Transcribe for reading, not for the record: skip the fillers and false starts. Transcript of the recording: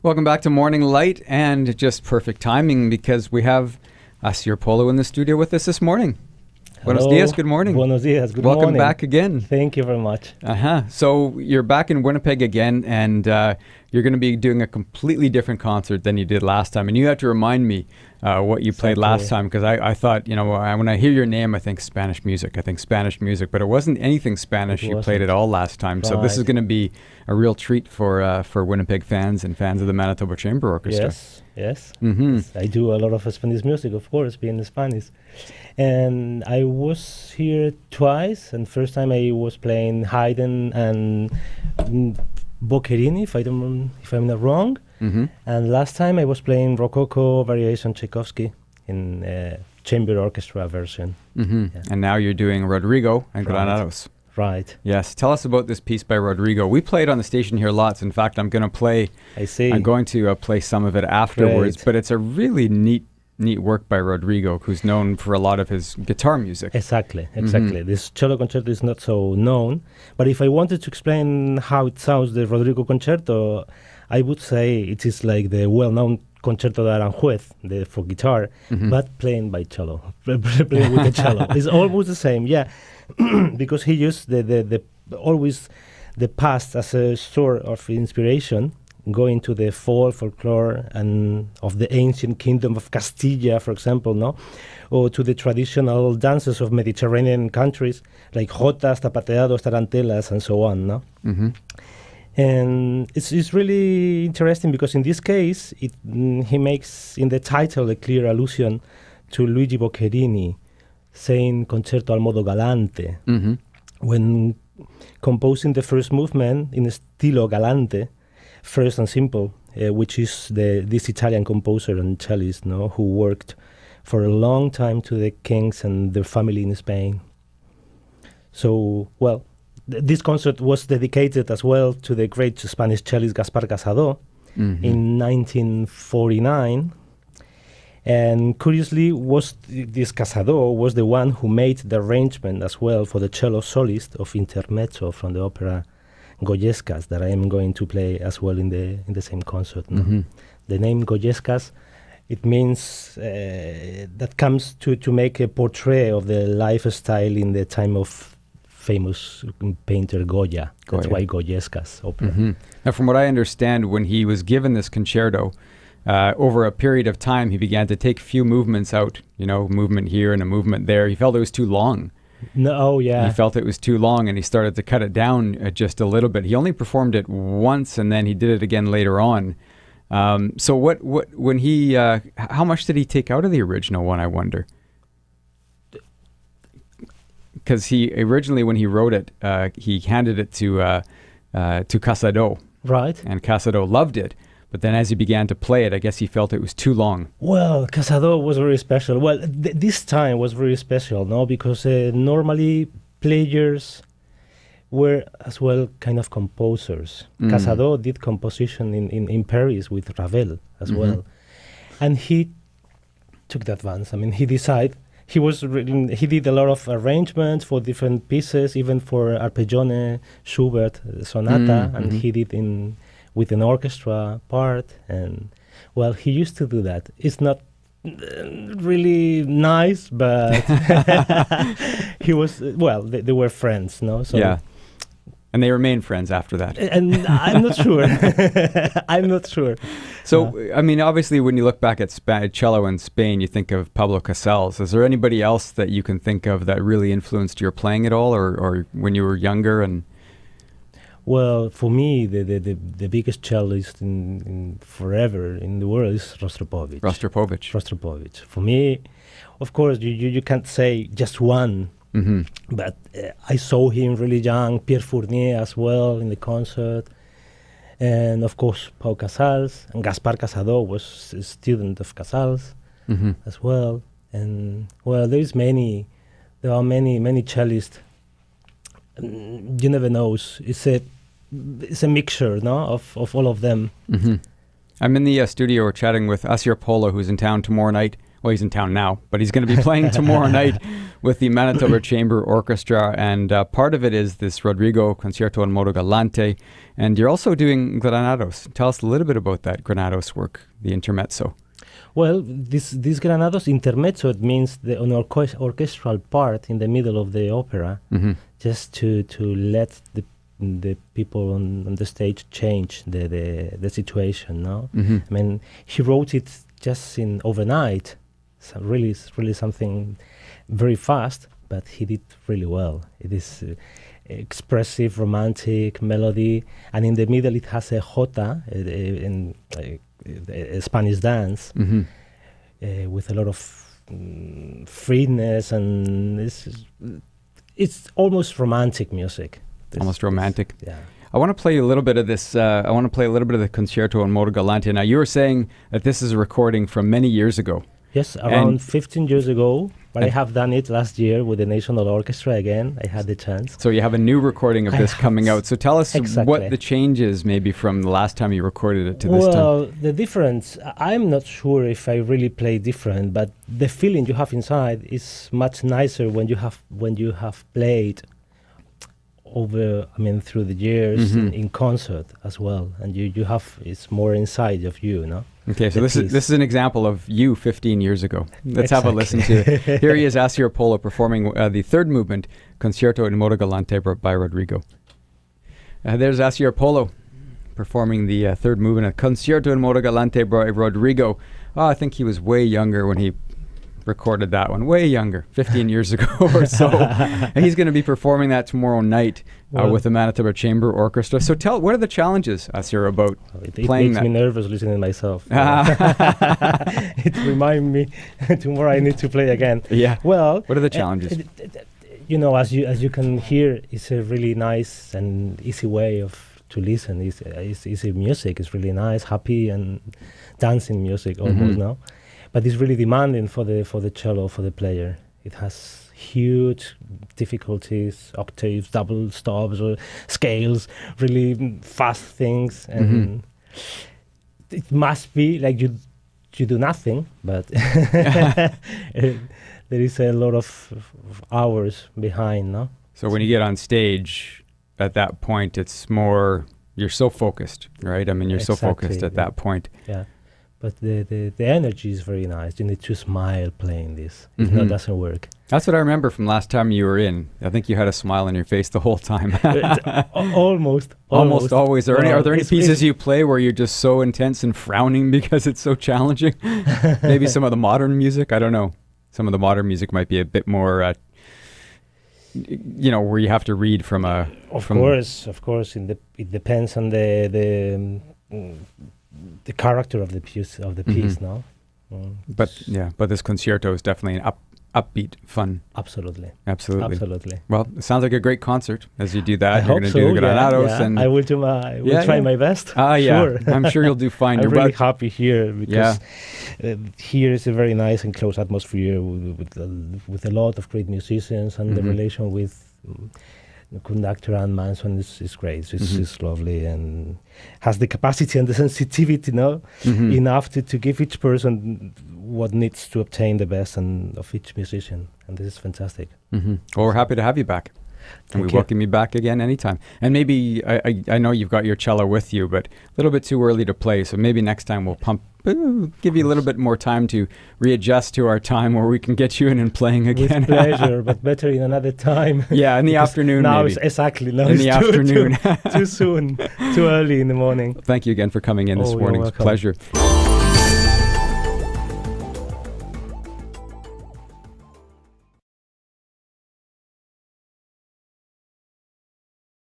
Welcome back to Morning Light, and just perfect timing because we have Asier Polo in the studio with us this morning. Hello. Buenos dias, good morning. Buenos dias, good morning. Welcome back again. Thank you very much. So you're back in Winnipeg again, and you're going to be doing a completely different concert than you did last time. And you have to remind me what you played last time, because I thought, when I hear your name, I think Spanish music. But it wasn't anything Spanish. You played it all last time. Right. So this is going to be a real treat for Winnipeg fans and fans of the Manitoba Chamber Orchestra. Yes. Mm-hmm. Yes. I do a lot of Spanish music, of course, being Spanish. And I was here twice, and first time I was playing Haydn and Boccherini, if I'm not wrong. Mm-hmm. And last time I was playing Rococo Variation Tchaikovsky in chamber orchestra version. Mm-hmm. Yeah. And now you're doing Rodrigo and Granados. Right. Yes. Tell us about this piece by Rodrigo. We played on the station here lots. In fact, I'm going to play some of it afterwards. Great. But it's a really neat work by Rodrigo, who's known for a lot of his guitar music. Exactly. Mm-hmm. This cello concerto is not so known, but if I wanted to explain how it sounds, the Rodrigo concerto, I would say it is like the well-known Concerto de Aranjuez for guitar, mm-hmm. but playing by cello, playing with the cello. It's almost the same, yeah, because he used the always the past as a sort of inspiration, going to the folklore and of the ancient kingdom of Castilla, for example, no, or to the traditional dances of Mediterranean countries like jotas, zapateados, tarantelas, and so on, no. Mm-hmm. And it's really interesting because in this case, he makes in the title a clear allusion to Luigi Boccherini saying Concierto al modo Galante, mm-hmm. when composing the first movement in stilo Galante, first and simple, which is this Italian composer and cellist, no, who worked for a long time to the kings and their family in Spain. So, well, this concert was dedicated as well to the great Spanish cellist Gaspar Casado, mm-hmm. in 1949. And curiously, this Casado was the one who made the arrangement as well for the cello soloist of Intermezzo from the opera Goyescas that I am going to play as well in the same concert. No? Mm-hmm. The name Goyescas, it means that comes to make a portrait of the lifestyle in the time of famous painter Goya. That's why Goyescas opera. Mm-hmm. Now, from what I understand, when he was given this concerto, over a period of time, he began to take a few movements out, movement here and a movement there. He felt it was too long. He felt it was too long, and he started to cut it down just a little bit. He only performed it once, and then he did it again later on. So when he, how much did he take out of the original one, I wonder? Because he originally, when he wrote it, he handed it to Casado. Right. And Casado loved it. But then as he began to play it, I guess he felt it was too long. Well, Casado was very special. Well, this time was very special, no? Because normally players were as well kind of composers. Mm. Casado did composition in Paris with Ravel as mm-hmm. well. And he took the advance. I mean, he decided, he did a lot of arrangements for different pieces, even for Arpeggione, Schubert, Sonata, and he did with an orchestra part, and well, he used to do that. It's not really nice, but he was, they were friends, no? So yeah. And they remained friends after that. And I'm not sure. I'm not sure. So, I mean, obviously, when you look back at cello in Spain, you think of Pablo Casals. Is there anybody else that you can think of that really influenced your playing at all, or when you were younger? And well, for me, the biggest cellist in forever in the world is Rostropovich. For me, of course, you can't say just one, mm-hmm. but I saw him really young, Pierre Fournier as well in the concert, and of course, Pau Casals, and Gaspar Casado was a student of Casals mm-hmm. as well. And well, there are many cellists. You never know. It's a mixture, no, of all of them. Mm-hmm. I'm in the studio. We're chatting with Asier Polo, who's in town tomorrow night well, he's in town now, but he's going to be playing tomorrow night with the Manitoba Chamber Orchestra, and part of it is this Rodrigo Concierto in modo Galante, and you're also doing Granados. Tell us a little bit about that Granados work, the Intermezzo. Well, this Granados Intermezzo, it means an orchestral part in the middle of the opera, just to let the people on the stage change the situation. No, I mean, he wrote it just in overnight, so really something very fast, but he did really well. It is expressive, romantic melody, and in the middle it has a jota, a Spanish dance, with a lot of freeness, and it's almost romantic music. Almost romantic. Yeah. I want to play a little bit of this. I want to play a little bit of the Concierto in modo Galante. Now, you were saying that this is a recording from many years ago. Yes, around 15 years ago. But I have done it last year with the National Orchestra again. I had the chance. So you have a new recording of this coming out. So tell us what the change is maybe from the last time you recorded it to this time. Well, the difference, I'm not sure if I really play different, but the feeling you have inside is much nicer when you have played through the years in concert as well, and you have, it's more inside of you, no? Okay, so this is an example of you 15 years ago. Let's have a listen to it. Here he is, Asier Polo, performing the third movement, Concierto in modo Galante by Rodrigo. There's Asier Polo performing the third movement of Concierto in modo Galante by Rodrigo. Oh, I think he was way younger when he recorded that one, way younger, 15 years ago or so. And he's going to be performing that tomorrow night with the Manitoba Chamber Orchestra. So what are the challenges, Asier, about playing that? It makes me nervous listening to myself. It reminds me tomorrow I need to play again. Yeah. Well, what are the challenges? As you can hear, it's a really nice and easy way to listen. It's easy music. It's really nice, happy and dancing music almost now. But it's really demanding for the cello, for the player. It has huge difficulties, octaves, double stops, or scales, really fast things, and it must be like you do nothing, but there is a lot of hours behind, no? So when you get on stage, at that point, it's more, you're so focused, right? I mean, you're so focused at that point. Yeah. But the energy is very nice. You need to smile playing this. If not, it doesn't work. That's what I remember from last time you were in. I think you had a smile on your face the whole time. Almost always. Are there any pieces you play where you're just so intense and frowning because it's so challenging? Maybe some of the modern music? I don't know. Some of the modern music might be a bit more, where you have to read from a... Of course. It depends on the character of the piece, no? But this Concierto is definitely an upbeat, fun. Absolutely. Well, it sounds like a great concert as you do that. You're going to do the Granados, and I will try my best. Sure. I'm sure you'll do fine. I'm really happy here because here is a very nice and close atmosphere with a lot of great musicians, and the relation with the conductor and Manson is great. It's lovely and has the capacity and the sensitivity, enough to give each person what needs to obtain the best of each musician. And this is fantastic. Well, we're happy to have you back. And we welcome you back again anytime. And maybe, I know you've got your cello with you, but a little bit too early to play. So maybe next time we'll give you a little bit more time to readjust to our time where we can get you in and playing again. With pleasure, but better in another time. Yeah, in the afternoon now maybe. Now in the afternoon. Too soon, too early in the morning. Thank you again for coming in this morning. It's a pleasure.